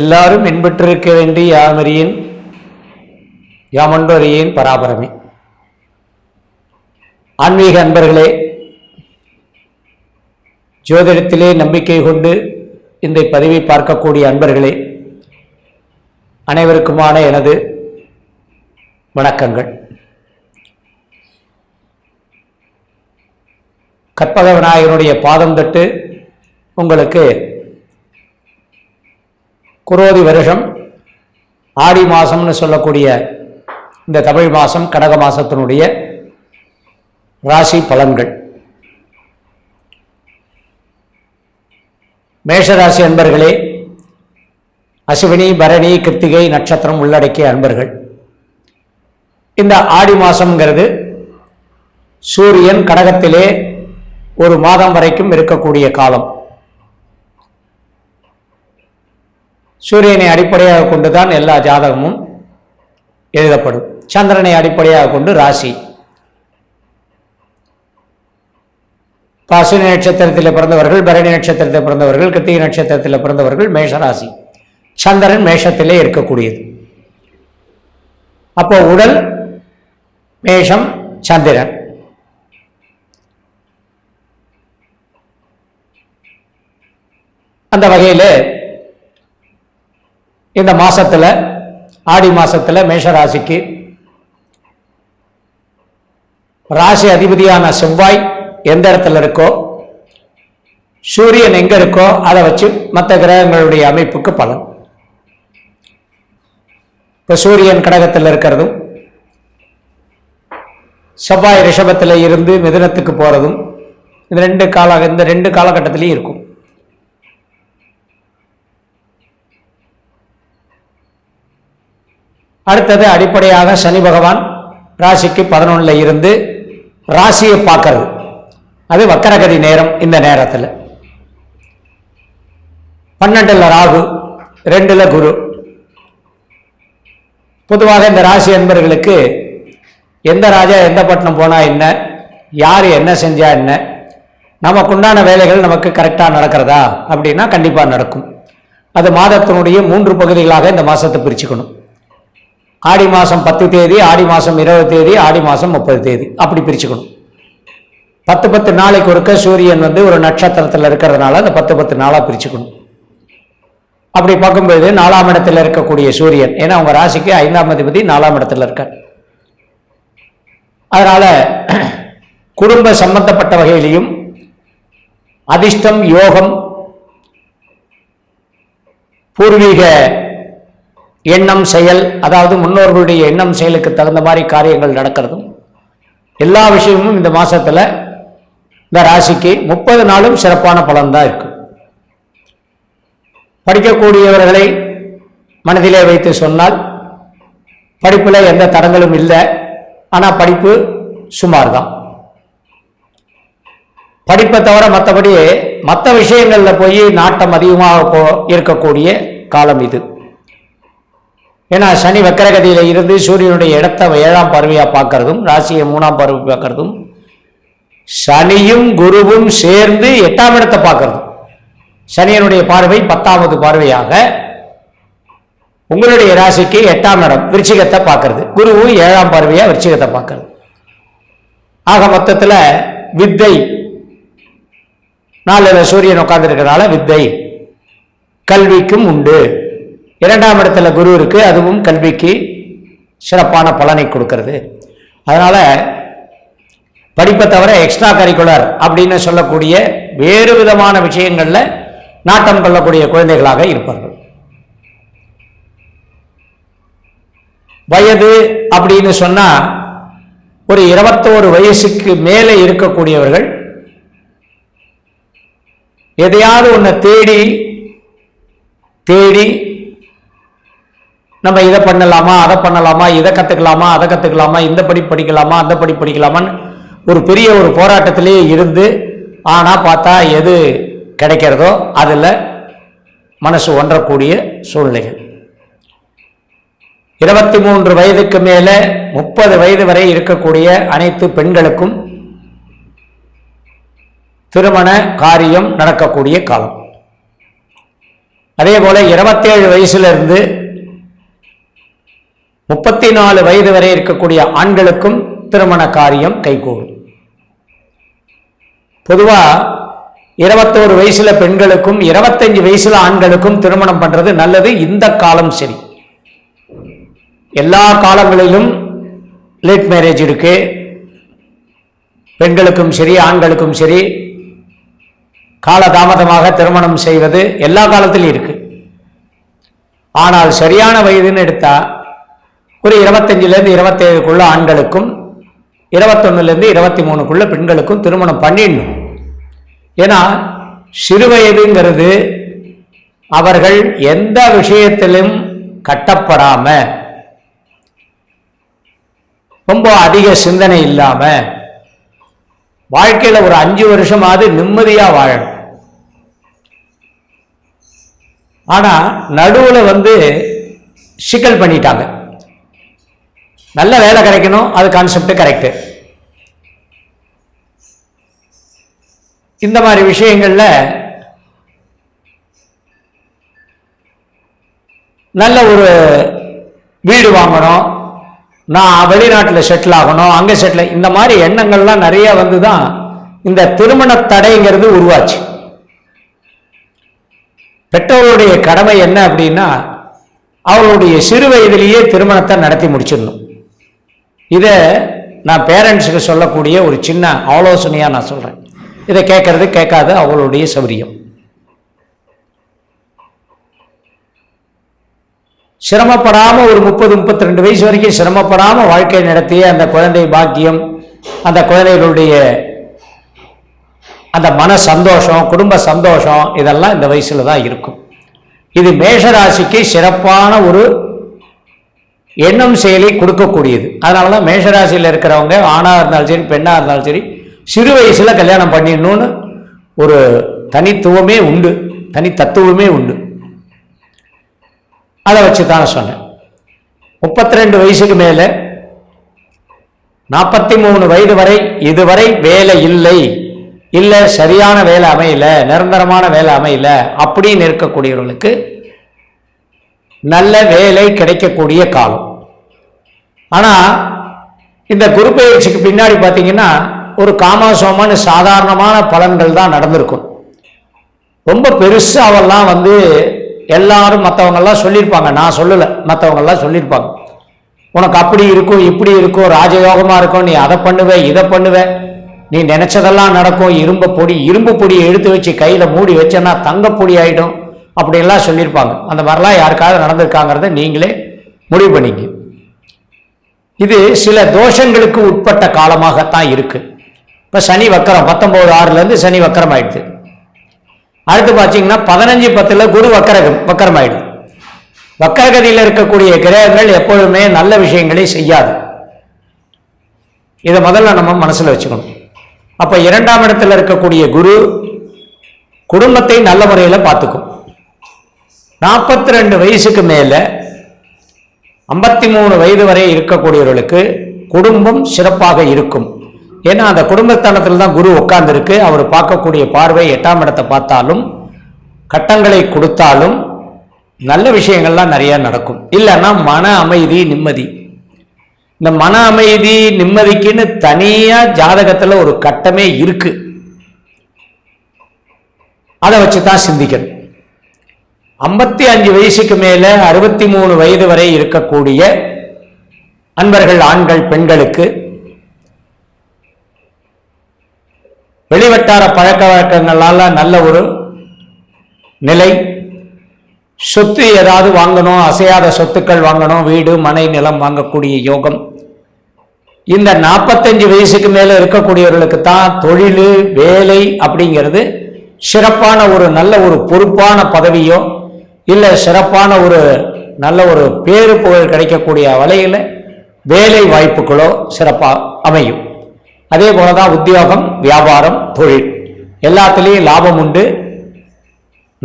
எல்லாரும் இன்பற்றிருக்க வேண்டி யாமறியேன் யாமொன்றறியேன் பராபரமே. ஆன்மீக அன்பர்களே, ஜோதிடத்திலே நம்பிக்கை கொண்டு இந்த பதிவை பார்க்கக்கூடிய அன்பர்களே, அனைவருக்குமான எனது வணக்கங்கள். கற்பக விநாயகனுடைய பாதம் தட்டு உங்களுக்கு குரோதி வருஷம் ஆடி மாதம்னு சொல்லக்கூடிய இந்த தமிழ் மாதம் கடக மாதத்தினுடைய ராசி பலன்கள். மேஷராசி அன்பர்களே, அசுவினி பரணி கிருத்திகை நட்சத்திரம் உள்ளடக்கிய அன்பர்கள், இந்த ஆடி மாதம்ங்கிறது சூரியன் கடகத்திலே ஒரு மாதம் வரைக்கும் இருக்கக்கூடிய காலம். சூரியனை அடிப்படையாக கொண்டுதான் எல்லா ஜாதகமும் எழுதப்படும். சந்திரனை அடிப்படையாக கொண்டு ராசி. அஸ்வினி நட்சத்திரத்தில் பிறந்தவர்கள், பரணி நட்சத்திரத்தில் பிறந்தவர்கள், கிருத்திகை நட்சத்திரத்தில் பிறந்தவர்கள் மேஷராசி. சந்திரன் மேஷத்திலே இருக்கக்கூடியது. அப்போ உடல் மேஷம், சந்திரன். அந்த வகையில் இந்த மாசத்துல ஆடி மாசத்துல மேஷராசிக்கு ராசி அதிபதியான செவ்வாய் எந்த இடத்துல இருக்கோ, சூரியன் எங்க இருக்கோ அதை வச்சு மற்ற கிரகங்களுடைய அமைப்புக்கு பலன். இப்ப சூரியன் கடகத்தில் இருக்கிறதும், செவ்வாய் ரிஷபத்தில் இருந்து மிதுனத்துக்கு போறதும் இந்த ரெண்டு காலகட்டத்திலையும் இருக்கும். அடுத்தது அடிப்படையாக சனி பகவான் ராசிக்கு 11ல் இருந்து ராசியை பார்க்கறது. அது வக்கரகதி நேரம். இந்த நேரத்தில் 12ல் ராகு, 2ல் குரு. பொதுவாக இந்த ராசி என்பவர்களுக்கு எந்த ராஜா எந்த பட்டணம் போனா என்ன, யார் என்ன செஞ்சா என்ன, நமக்குண்டான வேலைகள் நமக்கு கரெக்டாக நடக்கிறதா அப்படின்னா கண்டிப்பாக நடக்கும். அது மாதத்தினுடைய 3 பகுதிகளாக இந்த மாதத்தை பிரிச்சுக்கணும். ஆடி மாதம் 10 தேதி, ஆடி மாதம் 20 தேதி, ஆடி மாதம் 30 தேதி, அப்படி பிரிச்சுக்கணும். 10 நாளைக்கு ஒருக்க சூரியன் ஒரு நட்சத்திரத்தில் இருக்கிறதுனால அந்த 10 நாளாக பிரிச்சுக்கணும். அப்படி பார்க்கும்போது 4ஆம் இடத்துல இருக்கக்கூடிய சூரியன், ஏன்னா அவங்க ராசிக்கு 5ஆம் அதிபதி 4ஆம் இடத்துல இருக்கார். அதனால குடும்ப சம்பந்தப்பட்ட வகையிலையும் அதிர்ஷ்டம், யோகம், பூர்வீக எண்ணம், செயல், அதாவது முன்னோர்களுடைய எண்ணம் செயலுக்கு தகுந்த மாதிரி காரியங்கள் நடக்கிறதும், எல்லா விஷயமும் இந்த மாசத்துல இந்த ராசிக்கு 30 நாளும் சிறப்பான பலன் தான் இருக்கு. படிக்கக்கூடியவர்களை மனதிலே வைத்து சொன்னால் படிப்புல எந்த தடங்களும் இல்லை. ஆனா படிப்பு சுமார் தான். படிப்பை தவிர மற்றபடி மற்ற விஷயங்கள்ல போய் நாட்டம் அதிகமாக இருக்கக்கூடிய காலம் இது. ஏன்னா சனி வக்கரகதியில இருந்து சூரியனுடைய இடத்தை 7ஆம் பார்வையா பார்க்கறதும், ராசியை 3ஆம் பார்வை பார்க்கறதும், சனியும் குருவும் சேர்ந்து 8ஆம் இடத்தை பார்க்கறதும், சனியனுடைய பார்வை 10ஆவது பார்வையாக உங்களுடைய ராசிக்கு 8ஆம் இடம் விருச்சிகத்தை பார்க்கறது, குருவும் 7ஆம் பார்வையா விருச்சிகத்தை பார்க்கறது. ஆக மொத்தத்துல வித்தை 4ல் சூரியன் உட்கார்ந்து இருக்கிறனால வித்தை கல்விக்கும் உண்டு. 2ஆம் இடத்துல குரு இருக்கு, அதுவும் கல்விக்கு சிறப்பான பலனை கொடுக்கிறது. அதனால படிப்பை தவிர எக்ஸ்ட்ரா கரிக்குலர் அப்படின்னு சொல்லக்கூடிய வேறு விதமான விஷயங்கள்ல நாட்டம் கொள்ளக்கூடிய குழந்தைகளாக இருப்பார்கள். வயது அப்படின்னு சொன்னா ஒரு 21 வயசுக்கு மேலே இருக்கக்கூடியவர்கள் எதையாவது ஒன்றை தேடி தேடி நம்ம இதை பண்ணலாமா, அதை பண்ணலாமா, இதை கற்றுக்கலாமா, அதை கற்றுக்கலாமா, இந்த படி படிக்கலாமா, அந்த படி படிக்கலாமான்னு ஒரு பெரிய ஒரு போராட்டத்திலேயே இருந்து, ஆனால் பார்த்தா எது கிடைக்கிறதோ அதில் மனசு ஒன்றக்கூடிய சூழ்நிலைகள். 23 வயதுக்கு மேலே 30 வயது வரை இருக்கக்கூடிய அனைத்து பெண்களுக்கும் திருமண காரியம் நடக்கக்கூடிய காலம். அதே போல 27 வயசுல இருந்து 34 வயது வரை இருக்கக்கூடிய ஆண்களுக்கும் திருமண காரியம் கைகூடும். பொதுவா 21 வயசுல பெண்களுக்கும் 25 வயசுல ஆண்களுக்கும் திருமணம் பண்றது நல்லது. இந்த காலம் சரி, எல்லா காலங்களிலும் லேட் மேரேஜ் இருக்கு. பெண்களுக்கும் சரி ஆண்களுக்கும் சரி காலதாமதமாக திருமணம் செய்வது எல்லா காலத்திலும் இருக்கு. ஆனால் சரியான வயதுன்னு எடுத்தா ஒரு 25லேருந்து 27க்குள்ள ஆண்களுக்கும் 21லேருந்து 23க்குள்ள பெண்களுக்கும் திருமணம் பண்ணிடணும். ஏன்னா சிறு வயதுங்கிறது அவர்கள் எந்த விஷயத்திலும் கட்டப்படாம, ரொம்ப அதிக சிந்தனை இல்லாம வாழ்க்கையில ஒரு 5 வருஷமாவது நிம்மதியா வாழணும். ஆனா நடுவுல சிக்கல் பண்ணிட்டாங்க. நல்ல வேலை கிடைக்கணும், அது கான்செப்ட் கரெக்ட். இந்த மாதிரி விஷயங்கள்ல நல்ல ஒரு வீடு வாங்கணும், நான் வெளிநாட்டில் செட்டில் ஆகணும், அங்கே செட்டில், இந்த மாதிரி எண்ணங்கள்லாம் நிறைய தான் இந்த திருமண தடைங்கிறது உருவாச்சு. பெற்றோருடைய கடமை என்ன அப்படின்னா அவருடைய சிறு வயதிலேயே திருமணத்தை நடத்தி முடிச்சிடணும். இதை நான் பேரண்ட்ஸுக்கு சொல்லக்கூடிய ஒரு சின்ன ஆலோசனையாக நான் சொல்கிறேன். இதை கேட்கறது கேட்காது அவங்களுடைய சௌரியம். சிரமப்படாமல் ஒரு 30-32 வயசு வரைக்கும் சிரமப்படாமல் வாழ்க்கை நடத்திய அந்த குழந்தை பாக்கியம், அந்த குழந்தைகளுடைய அந்த மன சந்தோஷம், குடும்ப சந்தோஷம், இதெல்லாம் இந்த வயசுல தான் இருக்கும். இது மேஷராசிக்கு சிறப்பான ஒரு எண்ணம் செயலை கொடுக்கக்கூடியது. அதனால தான் மேஷராசியில் இருக்கிறவங்க ஆணாக இருந்தாலும் சரி பெண்ணாக இருந்தாலும் சரி சிறு வயசுல கல்யாணம் பண்ணிடணும்னு ஒரு தனித்துவமே உண்டு, தனி தத்துவமே உண்டு. அதை வச்சு தான் சொன்னேன். 32 வயசுக்கு மேல 43 வயது வரை இதுவரை வேலை இல்லை சரியான வேலை அமையல, நிரந்தரமான வேலை அமையல அப்படின்னு இருக்கக்கூடியவர்களுக்கு நல்ல வேலை கிடைக்கக்கூடிய காலம். ஆனா இந்த குரு பெயர்ச்சிக்கு பின்னாடி பார்த்தீங்கன்னா ஒரு காமாசோமான சாதாரணமான பலன்கள் தான் நடந்திருக்கும். ரொம்ப பெருசாவெல்லாம் எல்லாரும் மற்றவங்கெல்லாம் சொல்லியிருப்பாங்க, நான் சொல்லலை, மற்றவங்கெல்லாம் சொல்லியிருப்பாங்க. உனக்கு அப்படி இருக்கும் இப்படி இருக்கும், ராஜயோகமாக இருக்கும், நீ அதை பண்ணுவ இதை பண்ணுவ, நீ நினைச்சதெல்லாம் நடக்கும், இரும்பு பொடியை எடுத்து வச்சு கையில் மூடி வச்சேன்னா தங்கப்பொடி ஆகிடும், அப்படின்லாம் சொல்லியிருப்பாங்க. அந்த மாதிரிலாம் யாருக்காவது நடந்திருக்காங்கிறத நீங்களே முடிவு பண்ணிங்க. இது சில தோஷங்களுக்கு உட்பட்ட காலமாகத்தான் இருக்கு. இப்போ சனி வக்கரம் 19/6 சனி வக்கரம் ஆயிடுது. அடுத்து பார்த்தீங்கன்னா 15/10 குரு வக்கரம் ஆயிடுது. வக்கரகதியில் இருக்கக்கூடிய கிரகங்கள் எப்பொழுதுமே நல்ல விஷயங்களை செய்யாது. இதை முதல்ல நம்ம மனசுல வச்சுக்கணும். அப்ப 2ஆம் இடத்துல இருக்கக்கூடிய குரு குடும்பத்தை நல்ல முறையில் பார்த்துக்கும். 42 வயசுக்கு மேல 53 வயது வரை இருக்கக்கூடியவர்களுக்கு குடும்பம் சிறப்பாக இருக்கும். ஏன்னா அந்த குடும்பஸ்தானத்தில் தான் குரு உட்கார்ந்து இருக்கு. அவர் பார்க்கக்கூடிய பார்வை 8ஆம் இடத்தை பார்த்தாலும் கட்டங்களை கொடுத்தாலும் நல்ல விஷயங்கள்லாம் நிறைய நடக்கும். இல்லைன்னா மன அமைதி நிம்மதி, இந்த மன அமைதி நிம்மதிக்குன்னு தனியா ஜாதகத்துல ஒரு கட்டமே இருக்கு. அதை வச்சுதான் சிந்திக்கணும். 55 வயசுக்கு மேல 63 வயது வரை இருக்கக்கூடிய அன்பர்கள் ஆண்கள் பெண்களுக்கு வெளிவட்டார பழக்க வழக்கங்களால நல்ல ஒரு நிலை, சொத்து ஏதாவது வாங்கணும், அசையாத சொத்துக்கள் வாங்கணும், வீடு மனை நிலம் வாங்கக்கூடிய யோகம். இந்த 45 வயசுக்கு மேல இருக்கக்கூடியவர்களுக்கு தான் தொழில் வேலை அப்படிங்கிறது சிறப்பான ஒரு நல்ல ஒரு பொறுப்பான பதவியோ இல்ல சிறப்பான ஒரு நல்ல ஒரு பேரு புகழ் கிடைக்கக்கூடிய வகையில வேலை வாய்ப்புகளோ சிறப்பா அமையும். அதே போலதான் உத்தியோகம், வியாபாரம், தொழில் எல்லாத்திலையும் லாபம் உண்டு.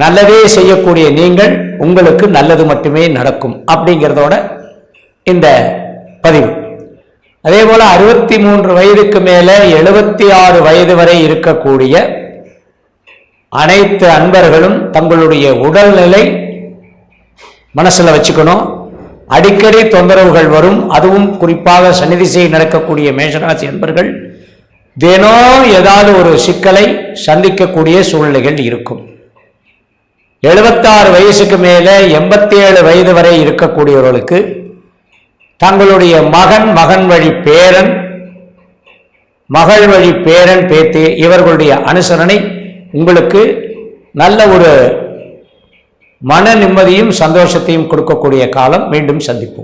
நல்லதே செய்யக்கூடிய நீங்கள் உங்களுக்கு நல்லது மட்டுமே நடக்கும் அப்படிங்கிறதோட இந்த பதிவு. அதே போல 63 வயதுக்கு மேல 76 வயது வரை இருக்கக்கூடிய அனைத்து அன்பர்களும் தங்களுடைய உடல்நிலை மனசுல வச்சுக்கணும். அடிக்கடி தொந்தரவுகள் வரும். அதுவும் குறிப்பாக சனி திசை நடக்கக்கூடிய மேஷராசி என்பர்கள் தினம் ஏதாவது ஒரு சிக்கலை சந்திக்கக்கூடிய சூழ்நிலைகள் இருக்கும். 76 வயசுக்கு மேலே 87 வயது வரை இருக்கக்கூடியவர்களுக்கு தங்களுடைய மகன் வழி பேரன், மகள் வழி பேரன், பேத்தி இவர்களுடைய அனுசரணை உங்களுக்கு நல்ல ஒரு மன நிம்மதியும் சந்தோஷத்தையும் கொடுக்கக்கூடிய காலம். மீண்டும் சந்திப்போம்.